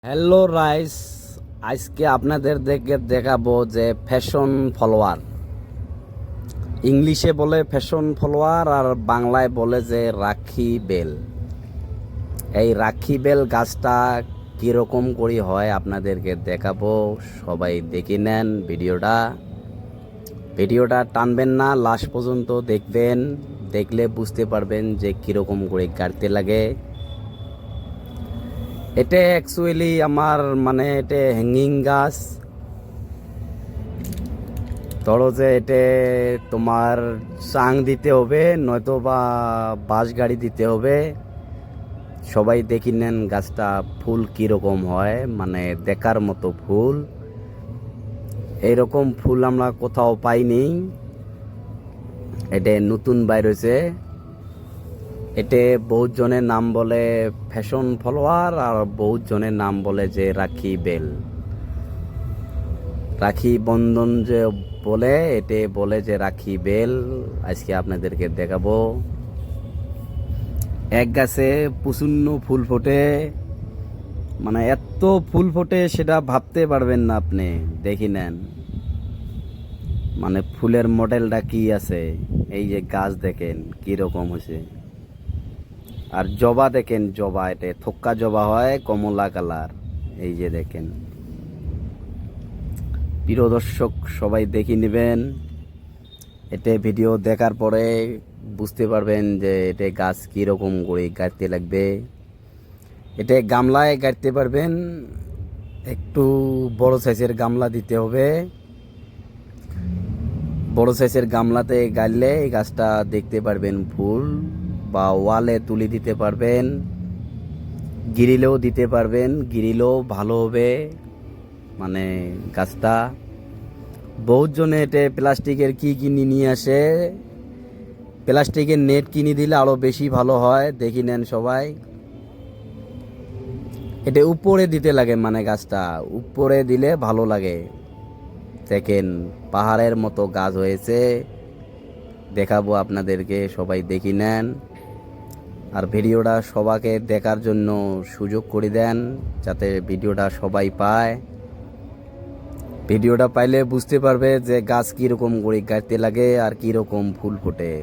Hello rice, আজকে আপনাদের দেখাবো যে ফ্যাশন ফলোয়ার। ইংলিশে বলে ফ্যাশন ফলোয়ার আর বাংলায় বলে যে রাখি বেল। এই রাখি বেল গাছটা কীরকম করে হয় আপনাদেরকে দেখাবো। সবাই দেখে নেন ভিডিওটা টানবেন না, লাস্ট পর্যন্ত দেখবেন। দেখলে বুঝতে পারবেন যে কীরকম করে গাড়তে লাগে। এটা অ্যাকচুয়ালি আমার এটা হ্যাঙ্গিং গাছ। ধরো যে এটা তোমার চাং দিতে হবে, নয়তো বা বাঁশ গাড়ি দিতে হবে। সবাই দেখি নেন গাছটা ফুল কীরকম হয়, দেখার মতো ফুল। এইরকম ফুল আমরা কোথাও পাইনি, এটা নতুন বাইর হয়েছে। এতে বহুত জনের নাম বলে ফ্যাশন ফলোয়ার, আর বহুত জনের নাম বলে যে রাখি বেল। রাখি বন্ধন যে বলে, এতে বলে যে রাখি বেল। আজকে আপনাদেরকে দেখাবো। এক গাছে প্রচুন্ন ফুল ফোটে, এত ফুল ফোটে সেটা ভাবতে পারবেন না আপনি। দেখি নেন ফুলের মডেলটা কি আছে। এই যে গাছ দেখেন কিরকম হয়েছে। আর জবা দেখেন, জবা এটা থোক্কা জবা হয়, কমলা কালার। এই যে দেখেন। প্রিয় দর্শক, সবাই দেখে নেবেন। এটা ভিডিও দেখার পরে বুঝতে পারবেন যে এটা গাছ কীরকম করে গাড়তে লাগবে। এটা গামলায় গাড়তে পারবেন, একটু বড় সাইজের গামলা দিতে হবে। বড় সাইজের গামলাতে গাড়লে এই গাছটা দেখতে পারবেন ফুল, বা ওয়ালে তুলে দিতে পারবেন, গ্রিলেও দিতে পারবেন। গ্রিলও ভালো হবে গাছটা। বহুত জনে এটা প্লাস্টিকের কি কিনে নিয়ে আসে, প্লাস্টিকের নেট কিনে দিলে আরো বেশি ভালো হয়। দেখি নেন সবাই। এটা উপরে দিতে লাগে, গাছটা উপরে দিলে ভালো লাগে। দেখেন পাহাড়ের মতো গাছ হয়েছে, দেখাবো আপনাদেরকে, সবাই দেখি নেন। আর ভিডিওটা সবাইকে দেখার জন্য সুযোগ করে দেন, যাতে ভিডিওটা সবাই পায়। ভিডিওটা পাইলে বুঝতে পারবে যে গাছ কীরকম করে গাড়তে লাগে আর কীরকম ফুল ফোটে।